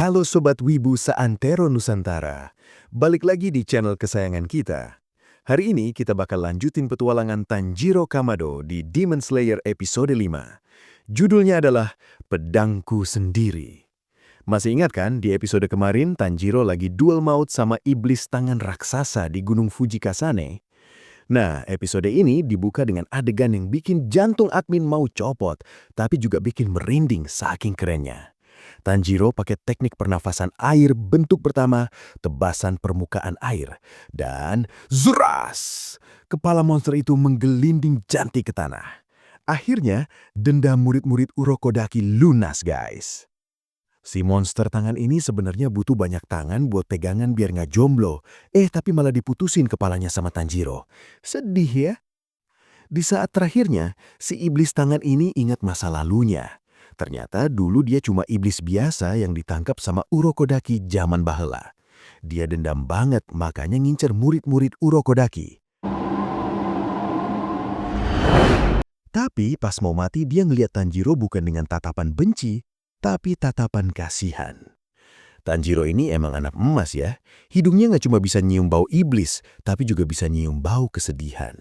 Halo Sobat Wibu Seantero Nusantara, balik lagi di channel kesayangan kita. Hari ini kita bakal lanjutin petualangan Tanjiro Kamado di Demon Slayer episode 5. Judulnya adalah Pedangku Sendiri. Masih ingat kan di episode kemarin Tanjiro lagi duel maut sama iblis tangan raksasa di Gunung Fujikasane? Nah, episode ini dibuka dengan adegan yang bikin jantung admin mau copot, tapi juga bikin merinding saking kerennya. Tanjiro pakai teknik pernafasan air bentuk pertama, tebasan permukaan air. Dan zeras! Kepala monster itu menggelinding janti ke tanah. Akhirnya, dendam murid-murid Urokodaki lunas, guys. Si monster tangan ini sebenarnya butuh banyak tangan buat pegangan biar nggak jomblo. Tapi malah diputusin kepalanya sama Tanjiro. Sedih ya? Di saat terakhirnya, si iblis tangan ini ingat masa lalunya. Ternyata dulu dia cuma iblis biasa yang ditangkap sama Urokodaki zaman bahela. Dia dendam banget makanya ngincer murid-murid Urokodaki. Tapi pas mau mati dia ngeliat Tanjiro bukan dengan tatapan benci, tapi tatapan kasihan. Tanjiro ini emang anak emas ya. Hidungnya nggak cuma bisa nyium bau iblis, tapi juga bisa nyium bau kesedihan.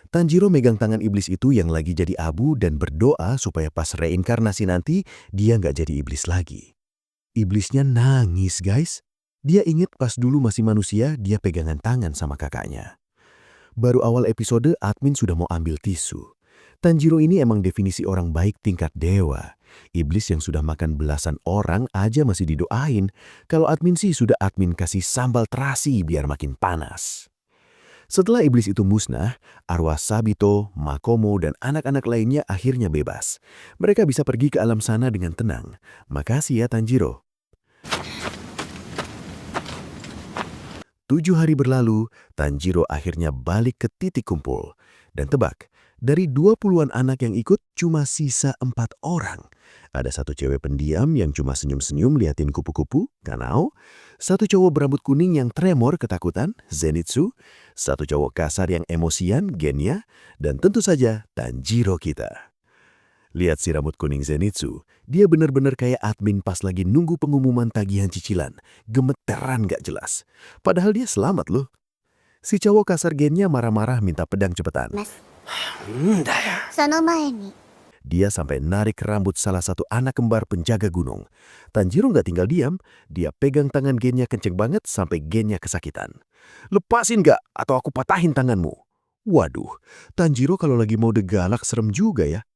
Tanjiro megang tangan iblis itu yang lagi jadi abu dan berdoa supaya pas reinkarnasi nanti dia nggak jadi iblis lagi. Iblisnya nangis, guys. Dia inget pas dulu masih manusia dia pegangan tangan sama kakaknya. Baru awal episode admin sudah mau ambil tisu. Tanjiro ini emang definisi orang baik tingkat dewa. Iblis yang sudah makan belasan orang aja masih didoain. Kalau admin sih sudah admin kasih sambal terasi biar makin panas. Setelah iblis itu musnah, arwah Sabito, Makomo, dan anak-anak lainnya akhirnya bebas. Mereka bisa pergi ke alam sana dengan tenang. Makasih ya Tanjiro. 7 hari berlalu, Tanjiro akhirnya balik ke titik kumpul. Dan tebak, dari 20-an anak yang ikut cuma sisa 4 orang. Ada satu cewek pendiam yang cuma senyum-senyum liatin kupu-kupu, Kanao. Satu cowok berambut kuning yang tremor ketakutan, Zenitsu. Satu cowok kasar yang emosian, Genya. Dan tentu saja Tanjiro kita. Lihat si rambut kuning Zenitsu, dia bener-bener kayak admin pas lagi nunggu pengumuman tagihan cicilan. Gemeteran gak jelas. Padahal dia selamat loh. Si cowok kasar Genya marah-marah minta pedang cepetan. Dia sampai narik rambut salah satu anak kembar penjaga gunung. Tanjiro nggak tinggal diam, dia pegang tangan Genya kenceng banget sampai Genya kesakitan. Lepasin nggak atau aku patahin tanganmu. Waduh, Tanjiro kalau lagi mode galak serem juga ya.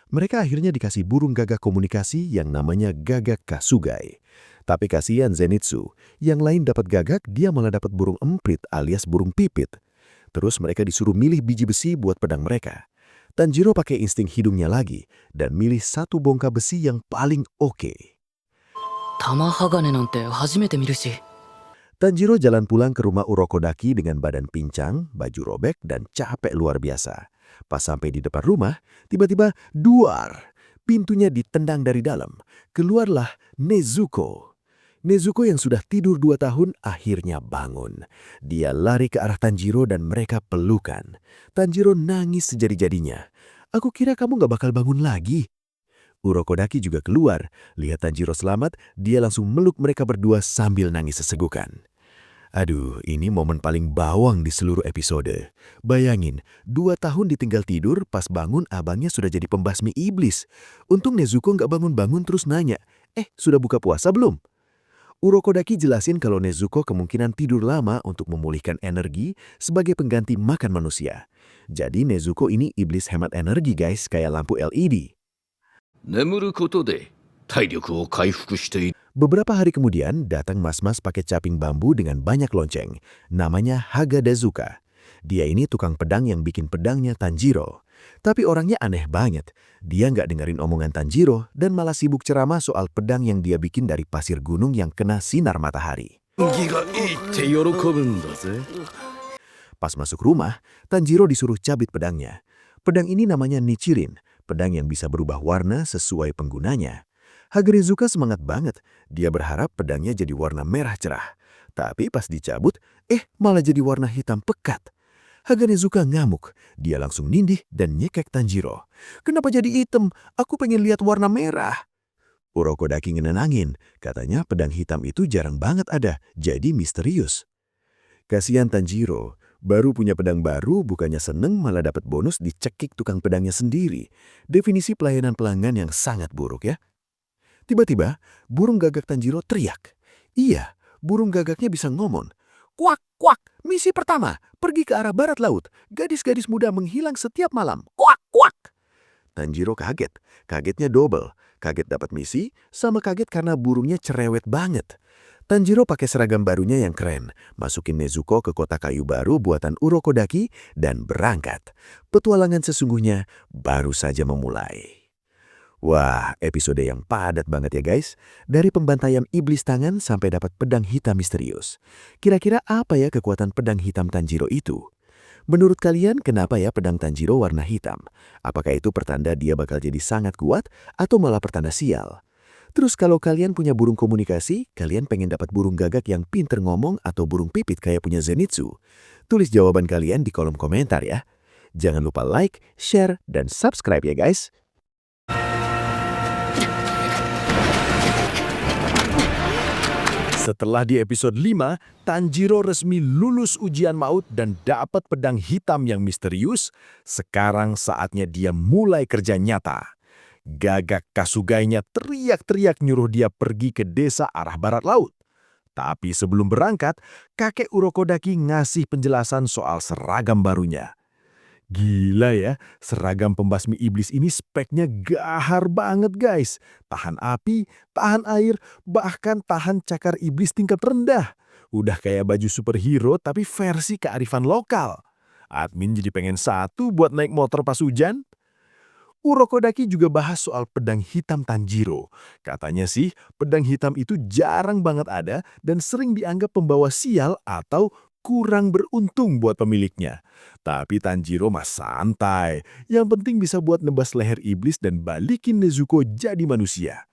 Mereka akhirnya dikasih burung gagak komunikasi yang namanya gagak Kasugai. Tapi kasihan Zenitsu, yang lain dapat gagak, dia malah dapat burung emprit alias burung pipit. Terus mereka disuruh milih biji besi buat pedang mereka. Tanjiro pakai insting hidungnya lagi dan milih satu bongkah besi yang paling oke. Tanjiro jalan pulang ke rumah Urokodaki dengan badan pincang, baju robek, dan capek luar biasa. Pas sampai di depan rumah, tiba-tiba duar. Pintunya ditendang dari dalam. Keluarlah Nezuko. Nezuko yang sudah tidur 2 tahun akhirnya bangun. Dia lari ke arah Tanjiro dan mereka pelukan. Tanjiro nangis sejadi-jadinya. Aku kira kamu gak bakal bangun lagi. Urokodaki juga keluar. Lihat Tanjiro selamat, dia langsung meluk mereka berdua sambil nangis sesegukan. Aduh, ini momen paling bawang di seluruh episode. Bayangin, 2 tahun ditinggal tidur, pas bangun abangnya sudah jadi pembasmi iblis. Untung Nezuko gak bangun-bangun terus nanya, sudah buka puasa belum? Urokodaki jelasin kalau Nezuko kemungkinan tidur lama untuk memulihkan energi sebagai pengganti makan manusia. Jadi Nezuko ini iblis hemat energi guys, kayak lampu LED. Beberapa hari kemudian datang mas-mas pakai caping bambu dengan banyak lonceng. Namanya Hagadazuka. Dia ini tukang pedang yang bikin pedangnya Tanjiro. Tapi orangnya aneh banget. Dia nggak dengerin omongan Tanjiro dan malah sibuk ceramah soal pedang yang dia bikin dari pasir gunung yang kena sinar matahari. Pas masuk rumah, Tanjiro disuruh cabit pedangnya. Pedang ini namanya Nichirin, pedang yang bisa berubah warna sesuai penggunanya. Hagadazuka semangat banget. Dia berharap pedangnya jadi warna merah cerah. Tapi pas dicabut, malah jadi warna hitam pekat. Hagadazuka ngamuk. Dia langsung nindih dan nyekek Tanjiro. Kenapa jadi hitam? Aku pengen lihat warna merah. Urokodaki ngenenangin, katanya pedang hitam itu jarang banget ada, jadi misterius. Kasihan Tanjiro, baru punya pedang baru bukannya seneng malah dapat bonus dicekik tukang pedangnya sendiri. Definisi pelayanan pelanggan yang sangat buruk ya. Tiba-tiba, burung gagak Tanjiro teriak. Iya, burung gagaknya bisa ngomong. Kuak, kuak, misi pertama, pergi ke arah barat laut. Gadis-gadis muda menghilang setiap malam. Kuak, kuak. Tanjiro kaget. Kagetnya double. Kaget dapat misi, sama kaget karena burungnya cerewet banget. Tanjiro pakai seragam barunya yang keren, masukin Nezuko ke kota kayu baru buatan Urokodaki, dan berangkat. Petualangan sesungguhnya baru saja memulai. Wah, episode yang padat banget ya guys. Dari pembantaian iblis tangan sampai dapat pedang hitam misterius. Kira-kira apa ya kekuatan pedang hitam Tanjiro itu? Menurut kalian kenapa ya pedang Tanjiro warna hitam? Apakah itu pertanda dia bakal jadi sangat kuat atau malah pertanda sial? Terus kalau kalian punya burung komunikasi, kalian pengen dapat burung gagak yang pinter ngomong atau burung pipit kayak punya Zenitsu? Tulis jawaban kalian di kolom komentar ya. Jangan lupa like, share, dan subscribe ya guys. Setelah di episode 5, Tanjiro resmi lulus ujian maut dan dapat pedang hitam yang misterius. Sekarang saatnya dia mulai kerja nyata. Gagak Kasugainya teriak-teriak nyuruh dia pergi ke desa arah barat laut. Tapi sebelum berangkat, kakek Urokodaki ngasih penjelasan soal seragam barunya. Gila ya, seragam pembasmi iblis ini speknya gahar banget guys. Tahan api, tahan air, bahkan tahan cakar iblis tingkat rendah. Udah kayak baju superhero tapi versi kearifan lokal. Admin jadi pengen satu buat naik motor pas hujan. Urokodaki juga bahas soal pedang hitam Tanjiro. Katanya sih, pedang hitam itu jarang banget ada dan sering dianggap pembawa sial atau kurang beruntung buat pemiliknya. Tapi Tanjiro mah santai. Yang penting bisa buat nebas leher iblis dan balikin Nezuko jadi manusia.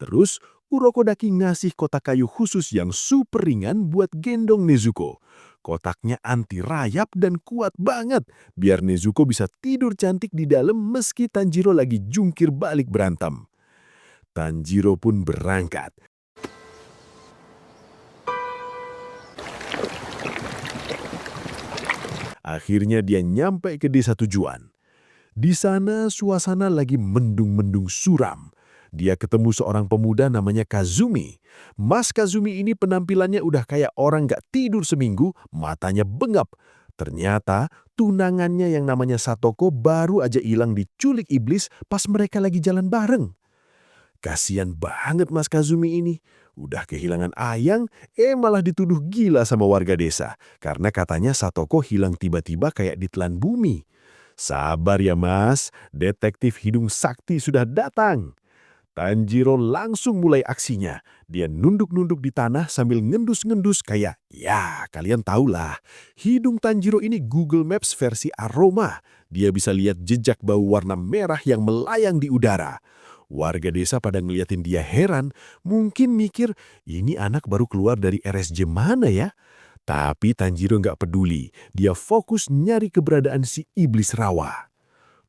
Terus, Urokodaki ngasih kotak kayu khusus yang super ringan buat gendong Nezuko. Kotaknya anti rayap dan kuat banget, biar Nezuko bisa tidur cantik di dalam meski Tanjiro lagi jungkir balik berantem. Tanjiro pun berangkat. Akhirnya dia nyampe ke desa tujuan. Di sana suasana lagi mendung-mendung suram. Dia ketemu seorang pemuda namanya Kazumi. Mas Kazumi ini penampilannya udah kayak orang gak tidur seminggu, matanya bengap. Ternyata tunangannya yang namanya Satoko baru aja hilang diculik iblis pas mereka lagi jalan bareng. Kasian banget Mas Kazumi ini. Udah kehilangan ayang, malah dituduh gila sama warga desa. Karena katanya Satoko hilang tiba-tiba kayak ditelan bumi. Sabar ya mas, detektif hidung sakti sudah datang. Tanjiro langsung mulai aksinya. Dia nunduk-nunduk di tanah sambil ngendus-ngendus kayak, ya kalian tahulah. Hidung Tanjiro ini Google Maps versi aroma. Dia bisa lihat jejak bau warna merah yang melayang di udara. Warga desa pada ngeliatin dia heran, mungkin mikir, ini anak baru keluar dari RSJ mana ya? Tapi Tanjiro nggak peduli, dia fokus nyari keberadaan si iblis rawa.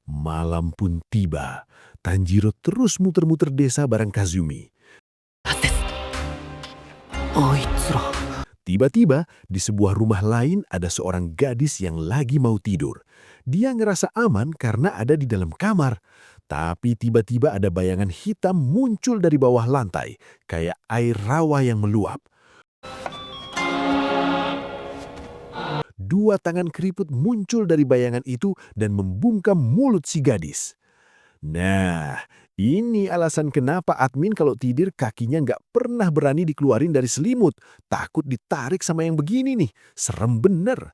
Malam pun tiba, Tanjiro terus muter-muter desa bareng Kazumi. Tiba-tiba, di sebuah rumah lain ada seorang gadis yang lagi mau tidur. Dia ngerasa aman karena ada di dalam kamar. Tapi tiba-tiba ada bayangan hitam muncul dari bawah lantai, kayak air rawa yang meluap. Dua tangan keriput muncul dari bayangan itu dan membungkam mulut si gadis. Nah, ini alasan kenapa admin kalau tidur kakinya nggak pernah berani dikeluarin dari selimut. Takut ditarik sama yang begini nih, serem bener.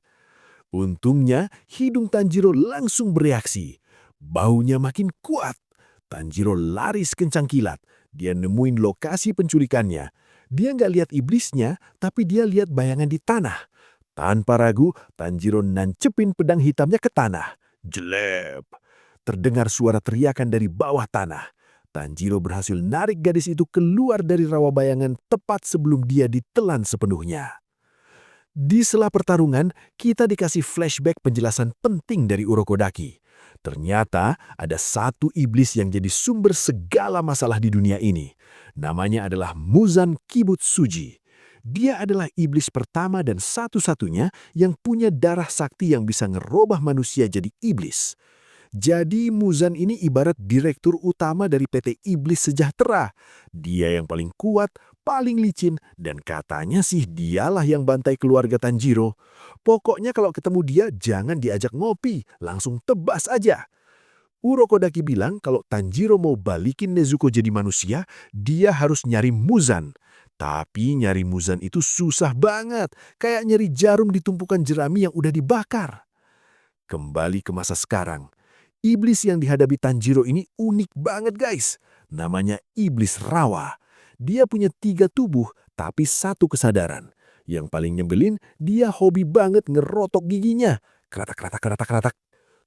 Untungnya, hidung Tanjiro langsung bereaksi. Baunya makin kuat. Tanjiro lari sekencang kilat. Dia nemuin lokasi penculikannya. Dia nggak lihat iblisnya, tapi dia lihat bayangan di tanah. Tanpa ragu, Tanjiro nancepin pedang hitamnya ke tanah. Jelep. Terdengar suara teriakan dari bawah tanah. Tanjiro berhasil narik gadis itu keluar dari rawa bayangan tepat sebelum dia ditelan sepenuhnya. Di sela pertarungan, kita dikasih flashback penjelasan penting dari Urokodaki. Ternyata ada satu iblis yang jadi sumber segala masalah di dunia ini. Namanya adalah Muzan Kibutsuji. Dia adalah iblis pertama dan satu-satunya yang punya darah sakti yang bisa ngerubah manusia jadi iblis. Jadi Muzan ini ibarat direktur utama dari PT Iblis Sejahtera. Dia yang paling kuat, paling licin, dan katanya sih dialah yang bantai keluarga Tanjiro. Pokoknya kalau ketemu dia jangan diajak ngopi, langsung tebas aja. Urokodaki bilang kalau Tanjiro mau balikin Nezuko jadi manusia, dia harus nyari Muzan. Tapi nyari Muzan itu susah banget, kayak nyari jarum di tumpukan jerami yang udah dibakar. Kembali ke masa sekarang. Iblis yang dihadapi Tanjiro ini unik banget guys. Namanya Iblis Rawa. Dia punya 3 tubuh tapi 1 kesadaran. Yang paling nyebelin, dia hobi banget ngerotok giginya. Keratak-keratak-keratak-keratak.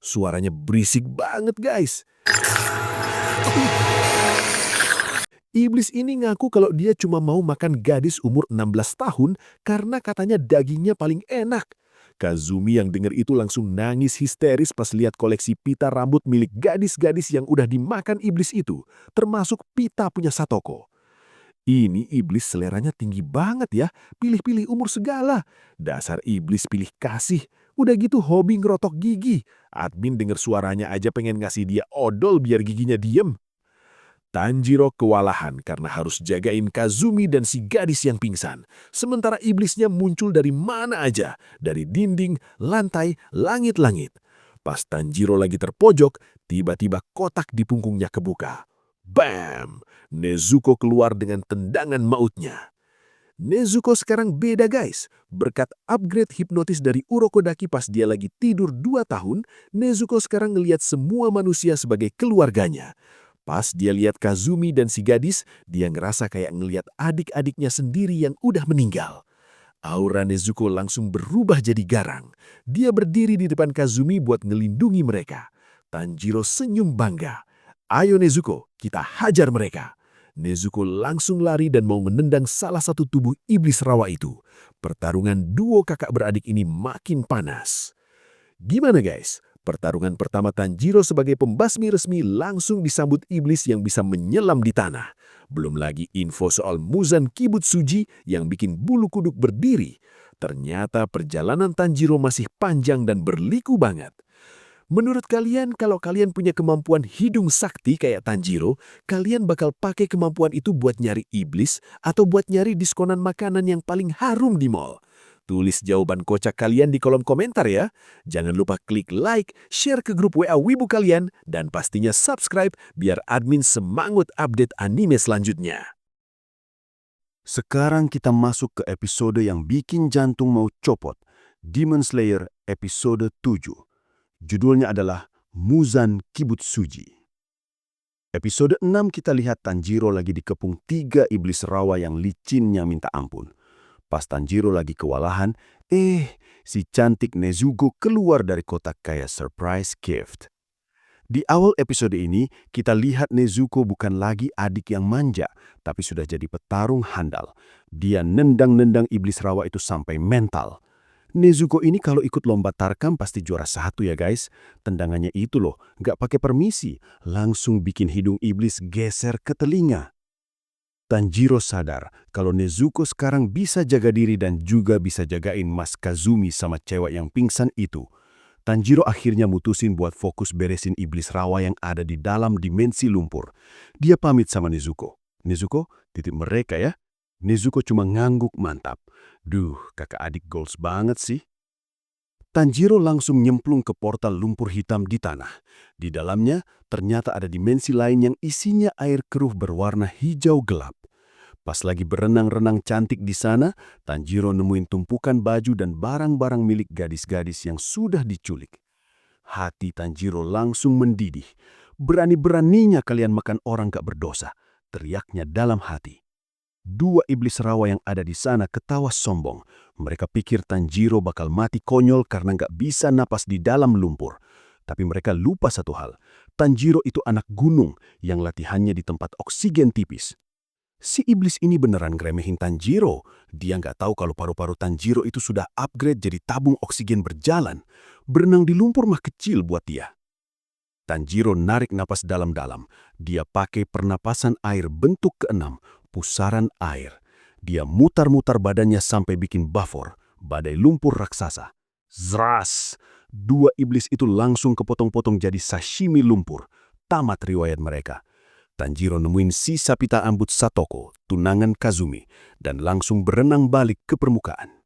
Suaranya berisik banget guys. Iblis ini ngaku kalau dia cuma mau makan gadis umur 16 tahun karena katanya dagingnya paling enak. Kazumi yang dengar itu langsung nangis histeris pas lihat koleksi pita rambut milik gadis-gadis yang udah dimakan iblis itu, termasuk pita punya Satoko. Ini iblis seleranya tinggi banget ya, pilih-pilih umur segala. Dasar iblis pilih kasih, udah gitu hobi ngerotok gigi. Admin denger suaranya aja pengen ngasih dia odol biar giginya diem. Tanjiro kewalahan karena harus jagain Kazumi dan si gadis yang pingsan. Sementara iblisnya muncul dari mana aja, dari dinding, lantai, langit-langit. Pas Tanjiro lagi terpojok, tiba-tiba kotak di punggungnya kebuka. Bam! Nezuko keluar dengan tendangan mautnya. Nezuko sekarang beda guys. Berkat upgrade hipnotis dari Urokodaki pas dia lagi tidur 2 tahun, Nezuko sekarang ngelihat semua manusia sebagai keluarganya. Pas dia lihat Kazumi dan si gadis, dia ngerasa kayak ngelihat adik-adiknya sendiri yang udah meninggal. Aura Nezuko langsung berubah jadi garang. Dia berdiri di depan Kazumi buat ngelindungi mereka. Tanjiro senyum bangga. Ayo Nezuko, kita hajar mereka. Nezuko langsung lari dan mau menendang salah satu tubuh iblis rawa itu. Pertarungan duo kakak beradik ini makin panas. Gimana guys? Pertarungan pertama Tanjiro sebagai pembasmi resmi langsung disambut iblis yang bisa menyelam di tanah. Belum lagi info soal Muzan Kibutsuji yang bikin bulu kuduk berdiri. Ternyata perjalanan Tanjiro masih panjang dan berliku banget. Menurut kalian, kalau kalian punya kemampuan hidung sakti kayak Tanjiro, kalian bakal pakai kemampuan itu buat nyari iblis atau buat nyari diskonan makanan yang paling harum di mall? Tulis jawaban kocak kalian di kolom komentar ya. Jangan lupa klik like, share ke grup WA Wibu kalian, dan pastinya subscribe biar admin semangat update anime selanjutnya. Sekarang kita masuk ke episode yang bikin jantung mau copot. Demon Slayer episode 7. Judulnya adalah Muzan Kibutsuji. Episode 6 kita lihat Tanjiro lagi dikepung 3 iblis rawa yang licinnya minta ampun. Pas Tanjiro lagi kewalahan, si cantik Nezuko keluar dari kotak kayak surprise gift. Di awal episode ini, kita lihat Nezuko bukan lagi adik yang manja, tapi sudah jadi petarung handal. Dia nendang-nendang iblis rawa itu sampai mental. Nezuko ini kalau ikut lomba tarkam pasti juara 1 ya guys. Tendangannya itu loh, nggak pakai permisi, langsung bikin hidung iblis geser ke telinga. Tanjiro sadar kalau Nezuko sekarang bisa jaga diri dan juga bisa jagain Mas Kazumi sama cewek yang pingsan itu. Tanjiro akhirnya mutusin buat fokus beresin iblis rawa yang ada di dalam dimensi lumpur. Dia pamit sama Nezuko. Nezuko, titip mereka ya. Nezuko cuma ngangguk mantap. Duh, kakak adik goals banget sih. Tanjiro langsung nyemplung ke portal lumpur hitam di tanah. Di dalamnya ternyata ada dimensi lain yang isinya air keruh berwarna hijau gelap. Pas lagi berenang-renang cantik di sana, Tanjiro nemuin tumpukan baju dan barang-barang milik gadis-gadis yang sudah diculik. Hati Tanjiro langsung mendidih. Berani-beraninya kalian makan orang gak berdosa, teriaknya dalam hati. 2 iblis rawa yang ada di sana ketawa sombong. Mereka pikir Tanjiro bakal mati konyol karena nggak bisa napas di dalam lumpur. Tapi mereka lupa satu hal. Tanjiro itu anak gunung yang latihannya di tempat oksigen tipis. Si iblis ini beneran ngeremehin Tanjiro. Dia nggak tahu kalau paru-paru Tanjiro itu sudah upgrade jadi tabung oksigen berjalan. Berenang di lumpur mah kecil buat dia. Tanjiro narik napas dalam-dalam. Dia pakai pernapasan air bentuk keenam, pusaran air. Dia mutar-mutar badannya sampai bikin bafor, badai lumpur raksasa. Zras! Dua iblis itu langsung kepotong-potong jadi sashimi lumpur. Tamat riwayat mereka. Tanjiro nemuin sisa pita ambut Satoko, tunangan Kazumi, dan langsung berenang balik ke permukaan.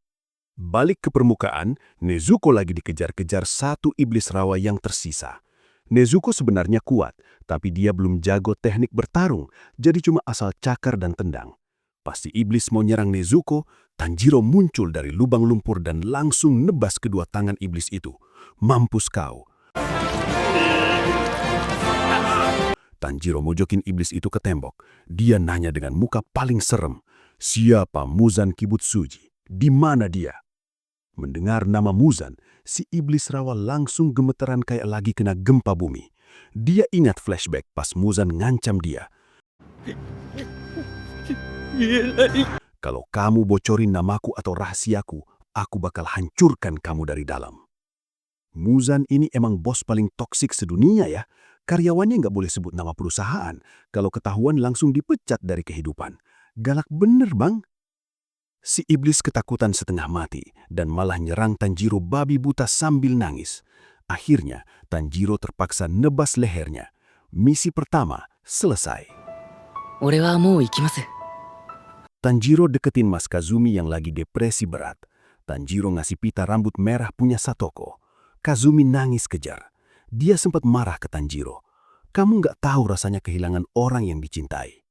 Balik ke permukaan, Nezuko lagi dikejar-kejar satu iblis rawa yang tersisa. Nezuko sebenarnya kuat, tapi dia belum jago teknik bertarung, jadi cuma asal cakar dan tendang. Pasti iblis mau nyerang Nezuko, Tanjiro muncul dari lubang lumpur dan langsung nebas kedua tangan iblis itu. Mampus kau! Tanjiro mojokin iblis itu ke tembok. Dia nanya dengan muka paling serem, "Siapa Muzan Kibutsuji? Di mana dia?" Mendengar nama Muzan, si iblis rawa langsung gemeteran kayak lagi kena gempa bumi. Dia ingat flashback pas Muzan ngancam dia. "Kalau kamu bocorin namaku atau rahasiaku, aku bakal hancurkan kamu dari dalam." Muzan ini emang bos paling toksik sedunia ya. Karyawannya nggak boleh sebut nama perusahaan. Kalau ketahuan langsung dipecat dari kehidupan. Galak bener, Bang. Si iblis ketakutan setengah mati dan malah nyerang Tanjiro babi buta sambil nangis. Akhirnya, Tanjiro terpaksa nebas lehernya. Misi pertama selesai. Tanjiro deketin Mas Kazumi yang lagi depresi berat. Tanjiro ngasih pita rambut merah punya Satoko. Kazumi nangis kejar. Dia sempat marah ke Tanjiro. "Kamu nggak tahu rasanya kehilangan orang yang dicintai."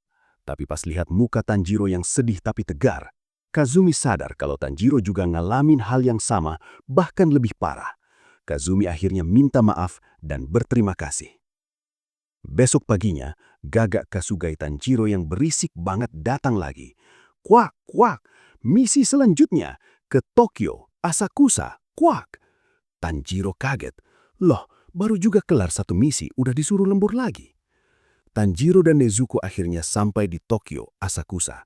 Tapi pas lihat muka Tanjiro yang sedih tapi tegar, Kazumi sadar kalau Tanjiro juga ngalamin hal yang sama, bahkan lebih parah. Kazumi akhirnya minta maaf dan berterima kasih. Besok paginya, gagak Kasugai Tanjiro yang berisik banget datang lagi. "Kuak, kuak, misi selanjutnya ke Tokyo, Asakusa, kuak." Tanjiro kaget. "Loh, baru juga kelar satu misi, udah disuruh lembur lagi." Tanjiro dan Nezuko akhirnya sampai di Tokyo, Asakusa.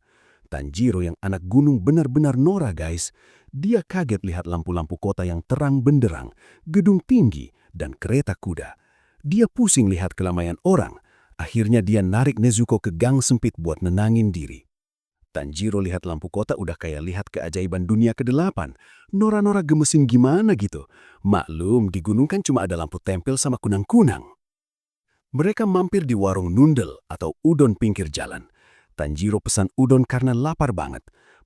Tanjiro yang anak gunung benar-benar norak, guys. Dia kaget lihat lampu-lampu kota yang terang benderang, gedung tinggi, dan kereta kuda. Dia pusing lihat keramaian orang. Akhirnya dia narik Nezuko ke gang sempit buat nenangin diri. Tanjiro lihat lampu kota udah kayak lihat keajaiban dunia ke-8. Nora-nora gemesin gimana gitu. Maklum, di gunung kan cuma ada lampu tempel sama kunang-kunang. Mereka mampir di warung nundel atau udon pinggir jalan. Tanjiro pesan udon karena lapar banget.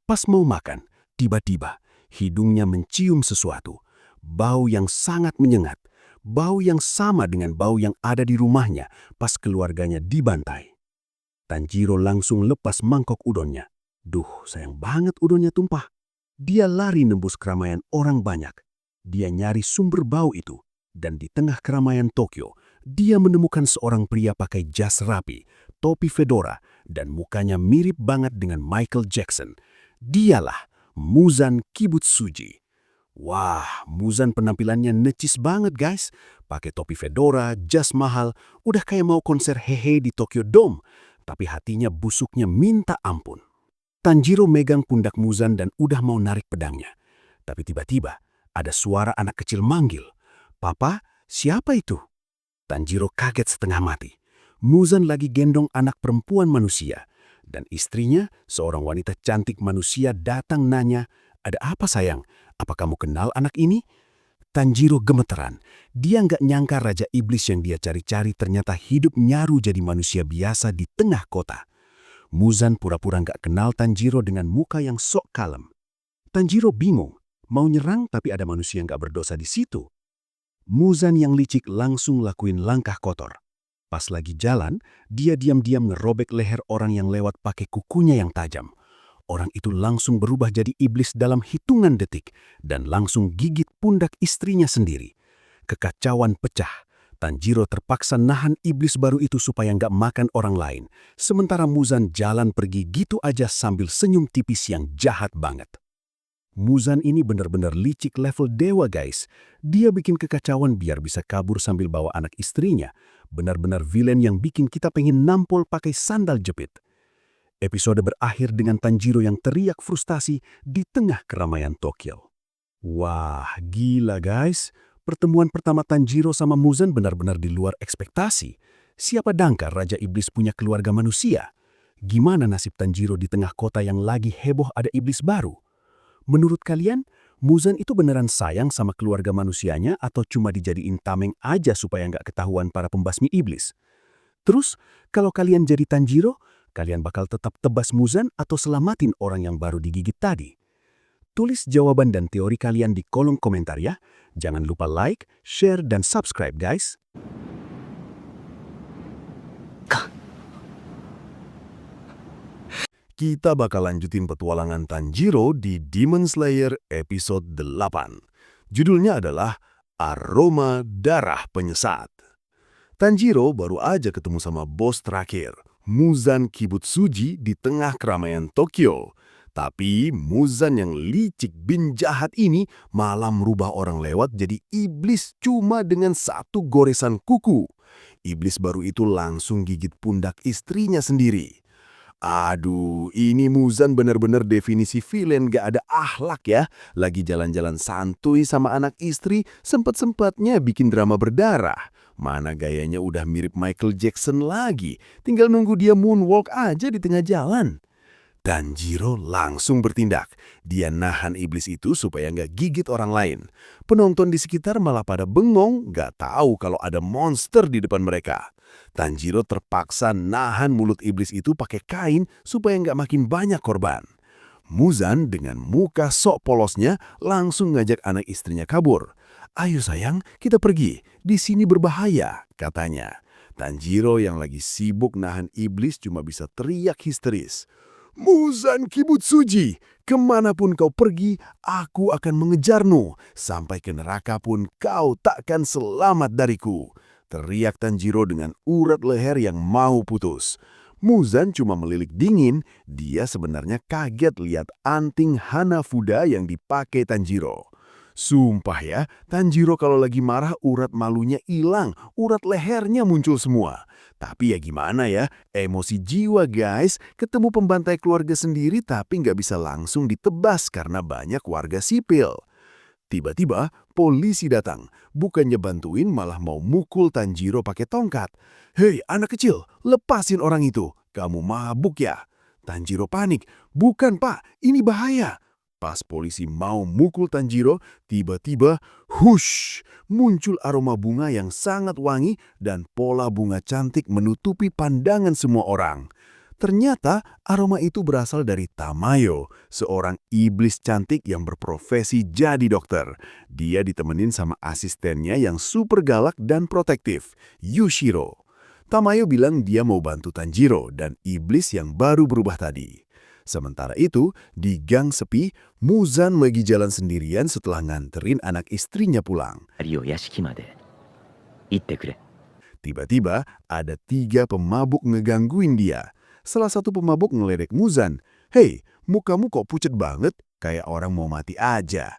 Pas mau makan, tiba-tiba hidungnya mencium sesuatu. Bau yang sangat menyengat. Bau yang sama dengan bau yang ada di rumahnya pas keluarganya dibantai. Tanjiro langsung lepas mangkok udonnya. Duh, sayang banget udonnya tumpah. Dia lari nembus keramaian orang banyak. Dia nyari sumber bau itu. Dan di tengah keramaian Tokyo, dia menemukan seorang pria pakai jas rapi, topi fedora, dan mukanya mirip banget dengan Michael Jackson. Dialah Muzan Kibutsuji. Wah, Muzan penampilannya necis banget, guys. Pakai topi fedora, jas mahal, udah kayak mau konser hehe di Tokyo Dome. Tapi hatinya busuknya minta ampun. Tanjiro megang pundak Muzan dan udah mau narik pedangnya. Tapi tiba-tiba ada suara anak kecil manggil. "Papa, siapa itu?" Tanjiro kaget setengah mati. Muzan lagi gendong anak perempuan manusia. Dan istrinya, seorang wanita cantik manusia datang nanya, "Ada apa sayang? Apa kamu kenal anak ini?" Tanjiro gemeteran. Dia nggak nyangka Raja Iblis yang dia cari-cari ternyata hidup nyaru jadi manusia biasa di tengah kota. Muzan pura-pura nggak kenal Tanjiro dengan muka yang sok kalem. Tanjiro bingung, mau nyerang tapi ada manusia yang nggak berdosa di situ. Muzan yang licik langsung lakuin langkah kotor. Pas lagi jalan, dia diam-diam ngerobek leher orang yang lewat pakai kukunya yang tajam. Orang itu langsung berubah jadi iblis dalam hitungan detik dan langsung gigit pundak istrinya sendiri. Kekacauan pecah. Tanjiro terpaksa nahan iblis baru itu supaya nggak makan orang lain. Sementara Muzan jalan pergi gitu aja sambil senyum tipis yang jahat banget. Muzan ini benar-benar licik level dewa, guys. Dia bikin kekacauan biar bisa kabur sambil bawa anak istrinya. Benar-benar villain yang bikin kita pengen nampol pakai sandal jepit. Episode berakhir dengan Tanjiro yang teriak frustasi di tengah keramaian Tokyo. Wah, gila guys. Pertemuan pertama Tanjiro sama Muzan benar-benar di luar ekspektasi. Siapa dangka Raja Iblis punya keluarga manusia? Gimana nasib Tanjiro di tengah kota yang lagi heboh ada iblis baru? Menurut kalian, Muzan itu beneran sayang sama keluarga manusianya atau cuma dijadiin tameng aja supaya nggak ketahuan para pembasmi iblis? Terus, kalau kalian jadi Tanjiro, kalian bakal tetap tebas Muzan atau selamatin orang yang baru digigit tadi? Tulis jawaban dan teori kalian di kolom komentar ya. Jangan lupa like, share, dan subscribe guys. Kita bakal lanjutin petualangan Tanjiro di Demon Slayer episode 8. Judulnya adalah Aroma Darah Penyesat. Tanjiro baru aja ketemu sama bos terakhir, Muzan Kibutsuji di tengah keramaian Tokyo. Tapi Muzan yang licik bin jahat ini malah merubah orang lewat jadi iblis cuma dengan satu goresan kuku. Iblis baru itu langsung gigit pundak istrinya sendiri. Aduh, ini Muzan bener-bener definisi villain gak ada akhlak ya. Lagi jalan-jalan santuy sama anak istri, sempet-sempatnya bikin drama berdarah. Mana gayanya udah mirip Michael Jackson lagi, tinggal nunggu dia moonwalk aja di tengah jalan. Tanjiro langsung bertindak. Dia nahan iblis itu supaya nggak gigit orang lain. Penonton di sekitar malah pada bengong, nggak tahu kalau ada monster di depan mereka. Tanjiro terpaksa nahan mulut iblis itu pakai kain supaya nggak makin banyak korban. Muzan dengan muka sok polosnya langsung ngajak anak istrinya kabur. "Ayo sayang, kita pergi. Di sini berbahaya," katanya. Tanjiro yang lagi sibuk nahan iblis cuma bisa teriak histeris. "Muzan Kibutsuji, kemanapun kau pergi, aku akan mengejarmu. Sampai ke neraka pun kau takkan selamat dariku," teriak Tanjiro dengan urat leher yang mau putus. Muzan cuma melilik dingin, dia sebenarnya kaget lihat anting Hanafuda yang dipakai Tanjiro. Sumpah ya, Tanjiro kalau lagi marah urat malunya hilang, urat lehernya muncul semua. Tapi ya gimana ya, emosi jiwa guys, ketemu pembantai keluarga sendiri tapi nggak bisa langsung ditebas karena banyak warga sipil. Tiba-tiba polisi datang, bukannya bantuin malah mau mukul Tanjiro pakai tongkat. "Hei anak kecil, lepasin orang itu, kamu mabuk ya?" Tanjiro panik, "Bukan pak, ini bahaya." Pas polisi mau mukul Tanjiro, tiba-tiba, hush, muncul aroma bunga yang sangat wangi dan pola bunga cantik menutupi pandangan semua orang. Ternyata aroma itu berasal dari Tamayo, seorang iblis cantik yang berprofesi jadi dokter. Dia ditemenin sama asistennya yang super galak dan protektif, Yushiro. Tamayo bilang dia mau bantu Tanjiro dan iblis yang baru berubah tadi. Sementara itu, di gang sepi, Muzan lagi jalan sendirian setelah nganterin anak istrinya pulang. Tiba-tiba, ada 3 pemabuk ngegangguin dia. Salah satu pemabuk ngeledek Muzan. "Hei, mukamu kok pucet banget? Kayak orang mau mati aja."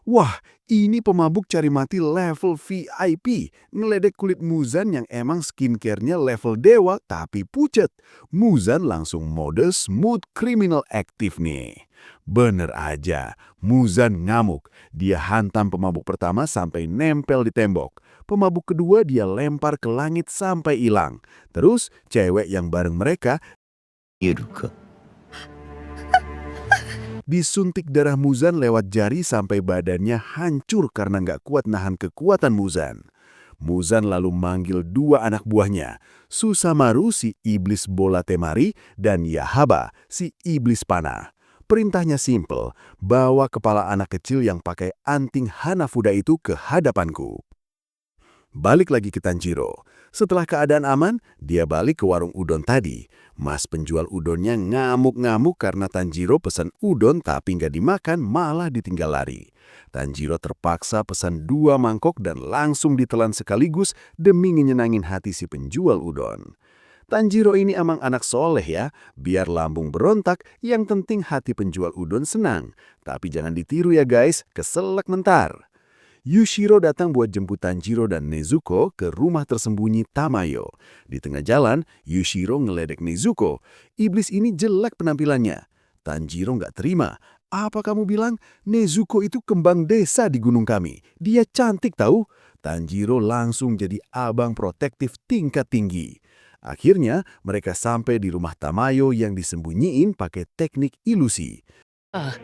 Wah, ini pemabuk cari mati level VIP. Ngeledek kulit Muzan yang emang skincare-nya level dewa tapi pucet. Muzan langsung mode smooth criminal active nih. Bener aja, Muzan ngamuk. Dia hantam pemabuk pertama sampai nempel di tembok. Pemabuk kedua dia lempar ke langit sampai hilang. Terus, cewek yang bareng mereka disuntik darah Muzan lewat jari sampai badannya hancur karena nggak kuat nahan kekuatan Muzan. Muzan lalu manggil 2 anak buahnya, Susamaru si iblis bola temari dan Yahaba si iblis panah. Perintahnya simple, bawa kepala anak kecil yang pakai anting Hanafuda itu ke hadapanku. Balik lagi ke Tanjiro. Setelah keadaan aman, dia balik ke warung udon tadi. Mas penjual udonnya ngamuk-ngamuk karena Tanjiro pesan udon tapi nggak dimakan malah ditinggal lari. Tanjiro terpaksa pesan 2 mangkok dan langsung ditelan sekaligus demi nyenangin hati si penjual udon. Tanjiro ini emang anak soleh ya, biar lambung berontak, yang penting hati penjual udon senang. Tapi jangan ditiru ya guys, keselak mentar. Yushiro datang buat jemput Tanjiro dan Nezuko ke rumah tersembunyi Tamayo. Di tengah jalan, Yushiro ngeledek Nezuko. Iblis ini jelek penampilannya. Tanjiro nggak terima. Apa kamu bilang? Nezuko itu kembang desa di gunung kami. Dia cantik tahu? Tanjiro langsung jadi abang protektif tingkat tinggi. Akhirnya mereka sampai di rumah Tamayo yang disembunyiin pakai teknik ilusi. Ah,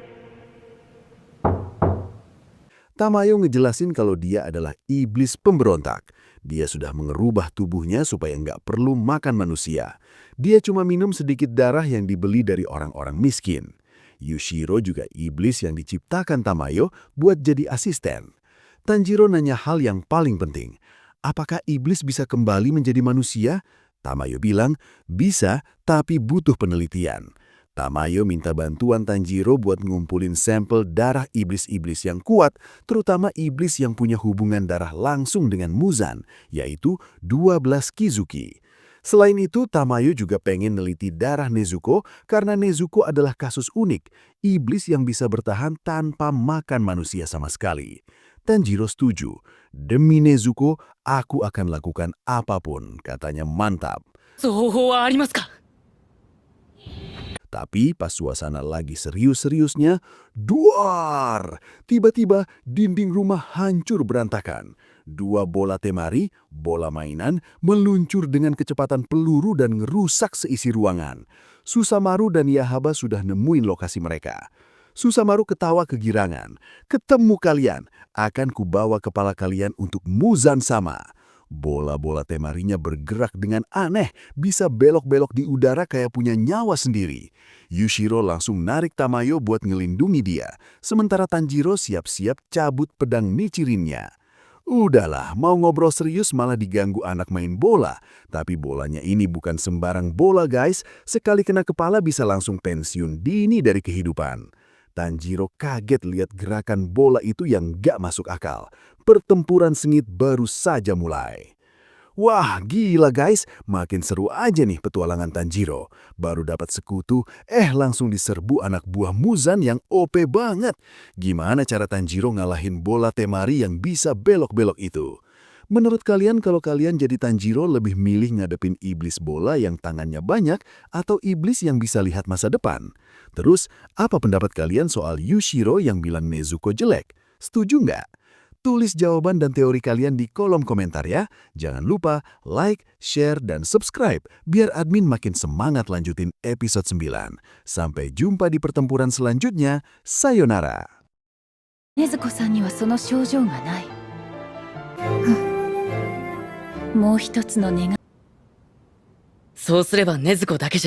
Tamayo ngejelasin kalau dia adalah iblis pemberontak. Dia sudah mengerubah tubuhnya supaya nggak perlu makan manusia. Dia cuma minum sedikit darah yang dibeli dari orang-orang miskin. Yushiro juga iblis yang diciptakan Tamayo buat jadi asisten. Tanjiro nanya hal yang paling penting. Apakah iblis bisa kembali menjadi manusia? Tamayo bilang, bisa, tapi butuh penelitian. Tamayo minta bantuan Tanjiro buat ngumpulin sampel darah iblis-iblis yang kuat, terutama iblis yang punya hubungan darah langsung dengan Muzan, yaitu 12 Kizuki. Selain itu, Tamayo juga pengen neliti darah Nezuko karena Nezuko adalah kasus unik, iblis yang bisa bertahan tanpa makan manusia sama sekali. Tanjiro setuju. Demi Nezuko, aku akan lakukan apapun, katanya mantap. そう方法はありますか？ Tapi pas suasana lagi serius-seriusnya, duar! Tiba-tiba dinding rumah hancur berantakan. 2 bola temari, bola mainan, meluncur dengan kecepatan peluru dan ngerusak seisi ruangan. Susamaru dan Yahaba sudah nemuin lokasi mereka. Susamaru ketawa kegirangan. Ketemu kalian, akan kubawa kepala kalian untuk Muzan sama. Bola-bola temarinya bergerak dengan aneh, bisa belok-belok di udara kayak punya nyawa sendiri. Yushiro langsung narik Tamayo buat ngelindungi dia, sementara Tanjiro siap-siap cabut pedang Nichirinnya. Udahlah, mau ngobrol serius malah diganggu anak main bola. Tapi bolanya ini bukan sembarang bola guys, sekali kena kepala bisa langsung pensiun dini dari kehidupan. Tanjiro kaget lihat gerakan bola itu yang gak masuk akal. Pertempuran sengit baru saja mulai. Wah, gila guys, makin seru aja nih petualangan Tanjiro. Baru dapat sekutu, langsung diserbu anak buah Muzan yang OP banget. Gimana cara Tanjiro ngalahin bola temari yang bisa belok-belok itu? Menurut kalian kalau kalian jadi Tanjiro lebih milih ngadepin iblis bola yang tangannya banyak atau iblis yang bisa lihat masa depan? Terus, apa pendapat kalian soal Yushiro yang bilang Nezuko jelek? Setuju nggak? Tulis jawaban dan teori kalian di kolom komentar ya. Jangan lupa like, share, dan subscribe biar admin makin semangat lanjutin episode 9. Sampai jumpa di pertempuran selanjutnya. Sayonara. 禰豆子さんにはその症状がない。もう一つの願い。そうすれば禰豆子だけじゃない。